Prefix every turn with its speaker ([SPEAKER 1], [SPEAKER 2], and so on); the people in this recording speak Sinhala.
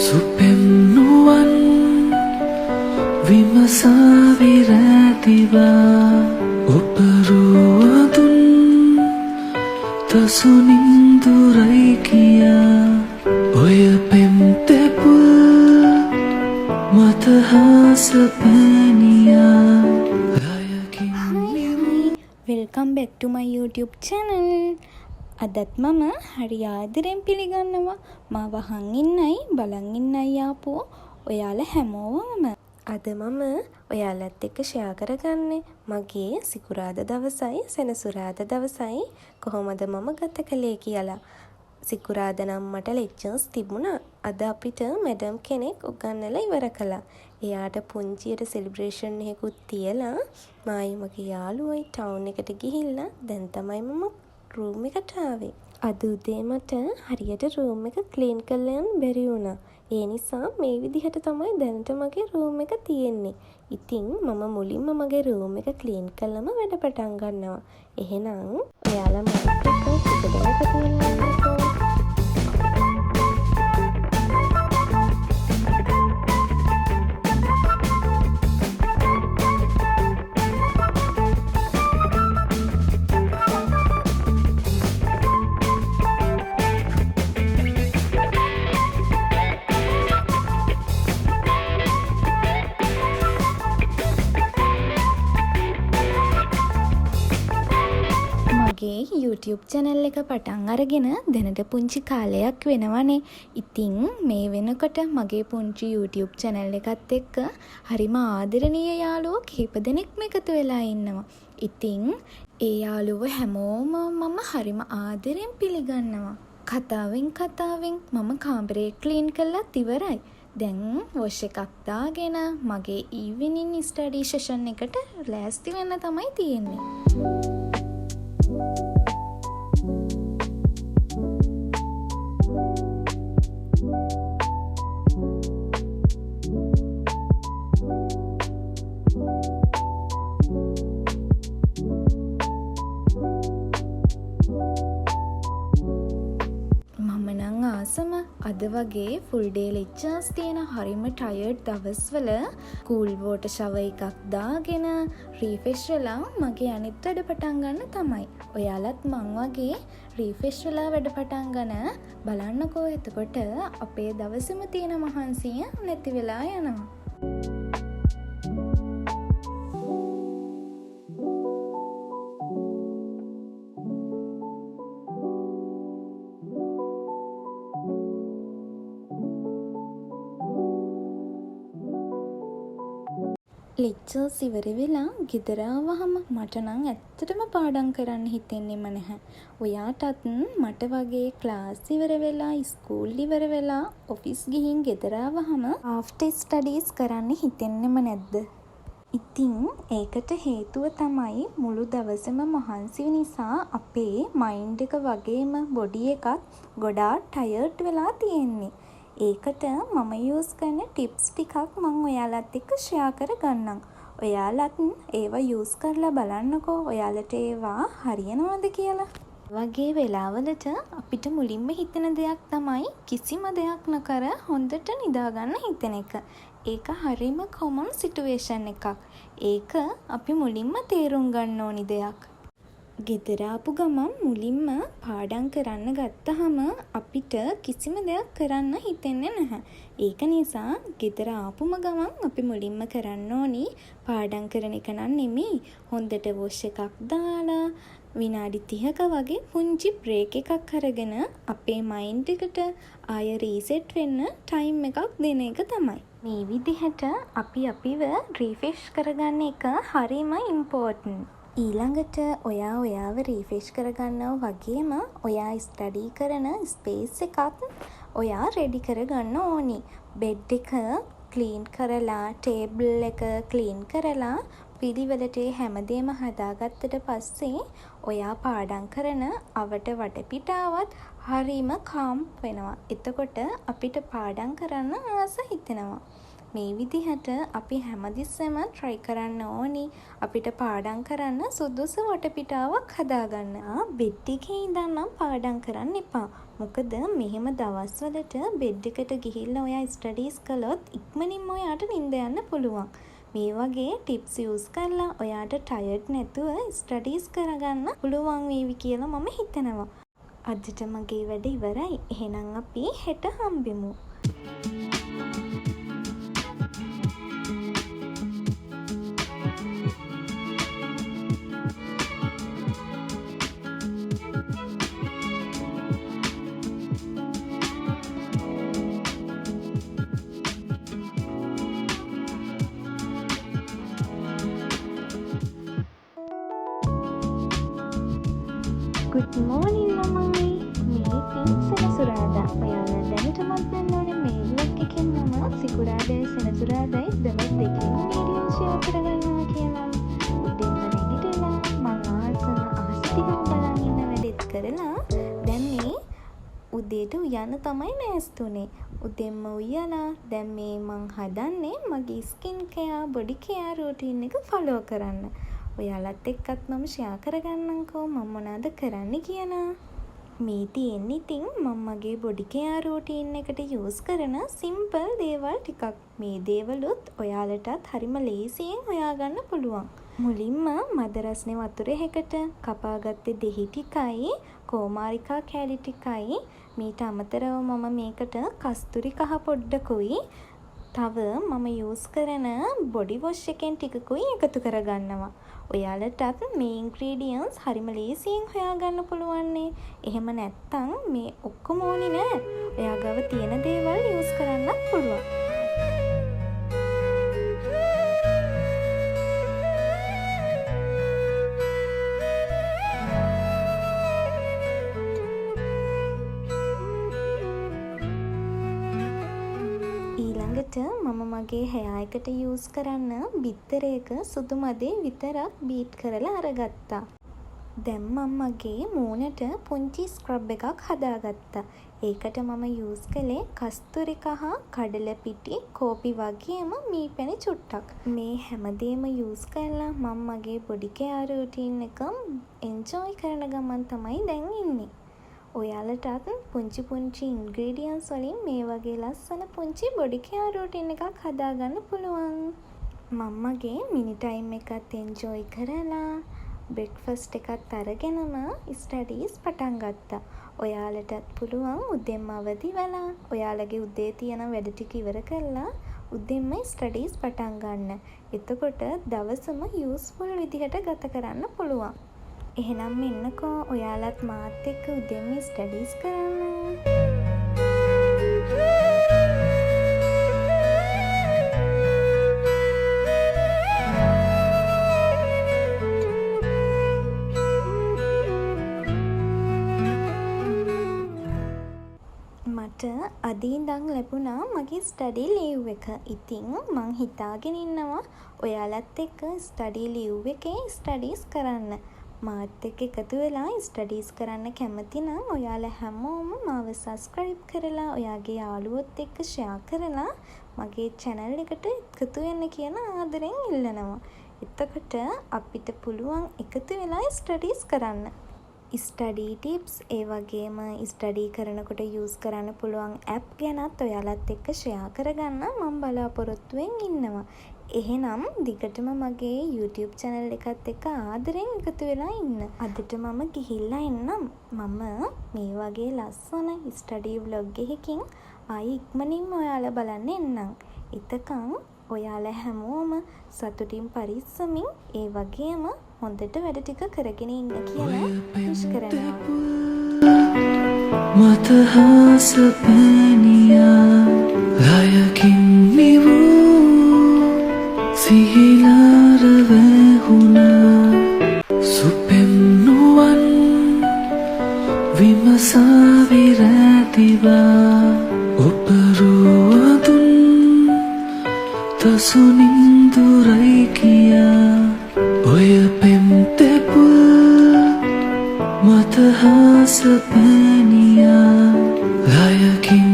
[SPEAKER 1] සුපෙම්නුවන් විමසාවිරැතිවා ඔපරුවදුන් තසුනින්දුරයි කියා ඔය පෙම්තෙපුල් මතහාස පැනියා
[SPEAKER 2] වෙල්කම් බැක් ටු මයි YouTube channel. අදත් මම හරි ආදරෙන් පිළිගන්නවා මාව අහන් ඉන්නයි බලන් ඉන්නයි ආපු ඔයාලා හැමෝම. අද මම ඔයාලත් එක්ක ෂෙයා කරගන්නේ මගේ සිකුරාදා දවසයි සෙනසුරාදා දවසයි කොහොමද මම ගත කළේ කියලා. සිකුරාදා නම් මට ලෙක්චර්ස් තිබුණා. අද අපිට මැඩම් කෙනෙක් උගන්වලා ඉවර කළා. එයාට පුංචියට සෙලිබ්‍රේෂන් එකකුත් තියලා මායි මගේ යාළුවයි ටවුන් එකට ගිහිල්ලා දැන් තමයි මම රූම් එකට ආවේ. අද උදේ මට හරියට රූම් එක ක්ලීන් කරලා යන්න බැරි වුණා. ඒ නිසා මේ විදිහට තමයි දැනට මගේ රූම් එක තියෙන්නේ. ඉතින් මම මුලින්ම මගේ රූම් එක ක්ලීන් කරලම වැඩ පටන් ගන්නවා. එහෙනම් ඔයාලා මට ටික දෙයක් YouTube channel එක පටන් අරගෙන දැනට පුංචි කාලයක් වෙනවනේ. ඉතින් මේ වෙනකොට මගේ පුංචි YouTube channel එකත් එක්ක හරිම ආදරණීය යාළුවෝ කිහිප දෙනෙක්ම එකතු වෙලා ඉන්නවා. ඉතින් ඒ යාළුවෝ හැමෝම මම හරිම ආදරෙන් පිළිගන්නවා. කතාවෙන් මම කාමරේ ක්ලීන් කරලත් ඉවරයි. දැන් වොෂ් එකක් දාගෙන මගේ ඊවිනින් ස්ටඩි සෙෂන් එකට ලෑස්ති වෙන්න තමයි තියෙන්නේ. අද වගේ ෆුල් ඩේ ලෙක්චර්ස් තියෙන හරිම ටයර්ඩ් දවස්වල කූල් වෝටර් ෂවර් එකක් දාගෙන රීෆ්‍රෙෂ් වෙලා මගේ අනිත් වැඩ පටන් ගන්න තමයි. ඔයාලත් මං වගේ රීෆ්‍රෙෂ් වෙලා වැඩ පටන් ගන්න බලන්නකෝ. එතකොට අපේ දවසෙම තියෙන මහන්සිය නැති වෙලා යනවා. ලෙක්චර්ස් ඉවර වෙලා ගෙදර ආවහම මට නම් ඇත්තටම පාඩම් කරන්න හිතෙන්නේම නැහැ. ඔයාටත් මට වගේ ක්ලාස් ඉවර වෙලා ස්කූල් ඉවර වෙලා ඔෆිස් ගිහින් ගෙදර ආවහම ආෆ්ටර් ස්ටඩීස් කරන්න හිතෙන්නේම නැද්ද? ඉතින් ඒකට හේතුව තමයි මුළු දවසම මහන්සි නිසා අපේ මයින්ඩ් එක වගේම බොඩි එකත් ගොඩාක් ටයර්ඩ් වෙලා තියෙන්නේ. ඒකට මම යූස් කරන ටිප්ස් ටිකක් මම ඔයාලත් එක්ක ෂෙයා කරගන්නම්. ඔයාලත් ඒවා යූස් කරලා බලන්නකෝ ඔයාලට ඒවා හරියනවද කියලා. වගේ වෙලාවලට අපිට මුලින්ම හිතෙන දෙයක් තමයි කිසිම දෙයක් නොකර හොඳට නිදාගන්න හිතෙන එක. ඒක හරිම කොමන් සිටුේෂන් එකක්. ඒක අපි මුලින්ම තේරුම් ගන්න ඕනි දෙයක්. ගෙදර ආපු ගමන් මුලින්ම පාඩම් කරන්න ගත්තහම අපිට කිසිම දෙයක් කරන්න හිතෙන්නේ නැහැ. ඒක නිසා ගෙදර ආපුම ගමන් අපි මුලින්ම කරන්න ඕනි පාඩම් කරන එක නන් නෙමෙයි. හොඳට වොෂ් එකක් දාලා විනාඩි 30ක වගේ පුංචි බ්‍රේක් එකක් අරගෙන අපේ මයින්ඩ් එකට ආය රීසෙට් වෙන්න ටයිම් එකක් දෙන එක තමයි. මේ විදිහට අපි අපිව රිෆ්‍රෙෂ් කරගන්න එක හරිම ඉම්පෝටන්ට්. ඊළඟට ඔයාව රීෆ්‍රෙෂ් කරගන්නවා වගේම ඔයා ස්ටඩි කරන ස්පේස් එකත් ඔයා රෙඩි කරගන්න ඕනි. බෙඩ් එක ක්ලීන් කරලා ටේබල් එක ක්ලීන් කරලා පිළිවෙලට හැමදේම හදාගත්තට පස්සේ ඔයා පාඩම් කරන අවට වටපිටාවත් හරිම කාම් වෙනවා. එතකොට අපිට පාඩම් කරන්න ආස හිතෙනවා. මේ විදිහට අපි හැමතිස්සෙම try කරන්න ඕනි අපිට පාඩම් කරන්න සුදුසු වටපිටාවක් හදාගන්න. බෙඩ් එකේ ඉඳන් නම් පාඩම් කරන්න එපා. මොකද මෙහෙම දවස්වලට බෙඩ් එකට ගිහිල්ලා ඔයා ස්ටඩීස් කළොත් ඉක්මනින්ම ඔයාට නිින්ද යන්න පුළුවන්. මේ වගේ ටිප්ස් යූස් කරලා ඔයාට ටයර්ඩ් නැතුව ස්ටඩීස් කරගන්න පුළුවන් වේවි කියලා මම හිතනවා. අදට මගේ වැඩ ඉවරයි. එහෙනම් අපි හෙට හම්බෙමු. Good morning මමයි. මේ සෙනසුරාදා. ඔයාලා දැනටමත් දන්නවනේ මේ vlog එකෙන් මම සිකුරාදා සෙනසුරාදායි දවස් දෙකකින් වීඩියෝ ෂෙයා කරගන්නවා කියලා. උදේම නැගිටලා මම ආසන ටිකක් බලන් ඉන්න වැඩෙත් කරලා දැන් මේ උදේට උයන්න තමයි නෑස්තුනේ. උදෙන්ම උයලා දැන් මේ මං හදන්නේ මගේ skin care body care routine එක ෆලෝ කරන්න. ඔයාලත් එක්කත් මම ෂෙයා කරගන්නම්කෝ මම මොනවද කරන්න කියලා. මේ තියෙන්නේ ඉතින් මම මගේ බොඩි කෙයා රූටින් එකට යූස් කරන සිම්පල් දේවල් ටිකක්. මේ දේවලුත් ඔයාලටත් හරිම ලේසියෙන් හොයාගන්න පුළුවන්. මුලින්ම මද රස්නේ වතුරෙකට කපාගත්තේ දෙහි ටිකයි කෝමාරිකා කෑලි ටිකයි. මීට අමතරව මම මේකට කස්තුරි කහ පොඩ්ඩකුයි තව මම යූස් කරන බොඩි වොෂ් එකෙන් ටිකකුයි එකතු කරගන්නවා. ඔයාලටත් මේ ඉන්ග්‍රීඩියන්ට්ස් හරිම ලේසියෙන් හොයාගන්න පුළුවන්නේ. එහෙම නැත්තම් මේ ඔක්කොම ඕනේ නෑ. ඔයා ගාව තියෙන දේවල් යූස් කරන්නත් පුළුවන්. ඊළඟට මම මගේ hair එකට යූස් කරන්න බිත්තරයක සුදු මදේ විතරක් බීට් කරලා අරගත්තා. දැන් මම මගේ මූණට පුංචි ස්ක්‍රබ් එකක් හදාගත්තා. ඒකට මම යූස් කළේ කස්තුරි කහ, කඩල පිටි, කෝපි වගේම මී පැණි චුට්ටක්. මේ හැමදේම යූස් කරලා මම මගේ බොඩි කෙයාර් රූටින් එක එන්ජොයි කරන ගමන් තමයි දැන් ඉන්නේ. ඔයාලටත් පුංචි පුංචි ඉන්ග්‍රීඩියන්ට්ස් වලින් මේ වගේ ලස්සන පුංචි බොඩි කෙයාර් රූටින් එකක් හදාගන්න පුළුවන්. මම මගේ මිනි ටයිම් එකත් එන්ජොයි කරලා බ්‍රෙක්ෆාස්ට් එකත් අරගෙනම ස්ටඩීස් පටන් ගත්තා. ඔයාලටත් පුළුවන් උදේම අවදි වෙලා ඔයාලගේ උදේ තියෙන වැඩ ටික ඉවර කරලා උදේම ස්ටඩීස් පටන් ගන්න. එතකොට දවසම යූස්ෆුල් විදිහට ගත කරන්න පුළුවන්. එහෙනම් මෙන්නකෝ ඔයාලත් මාත් එක්ක උදේම ස්ටඩීස් කරන්න. මට අද ඉඳන් ලැබුණා මගේ ස්ටඩි ලීව් එක. ඉතින් මං හිතාගෙන ඉන්නවා ඔයාලත් එක්ක ස්ටඩි ලීව් එකේ ස්ටඩීස් කරන්න. මාත් එක්ක එකතු වෙලා ස්ටඩීස් කරන්න කැමති නම් ඔයාලා හැමෝම මාව සබ්ස්ක්‍රයිබ් කරලා ඔයාගේ යාළුවොත් එක්ක ෂෙයා කරලා මගේ channel එකට එකතු වෙන්න කියන ආදරෙන් ඉල්ලනවා. එතකොට අපිට පුළුවන් එකතු වෙලා ස්ටඩීස් කරන්න. ස්ටඩි ටිප්ස් ඒ වගේම ස්ටඩි කරනකොට යූස් කරන්න පුළුවන් ඇප් ගැනත් ඔයාලත් එක්ක ෂෙයා කරගන්න මම බලාපොරොත්තුවෙන් ඉන්නවා. එහෙනම් දිගටම මගේ YouTube channel එකත් එක්ක ආදරෙන් එකතු වෙලා ඉන්න. අදට මම ගිහිල්ලා එන්නම්. මම මේ වගේ ලස්සන ස්ටඩි vlog එකකින් ආයි ඉක්මනින්ම ඔයාලා බලන්න එන්නම්. එතකන් ඔයාලා හැමෝම සතුටින් පරිස්සමින් ඒ වගේම හොඳට වැඩ ටික කරගෙන ඉන්න කියලා විශ් කරනවා.
[SPEAKER 1] මතහස පැනියා ලයකින් නිවූ සිහිලාර වැහුණා සුපෙම් නුවන් විමසා විරැතිවා ඔපරුවදුන් තසුනින්දුරයි කියා ඔය පෙම් තෙපුල් මතහස පැනියා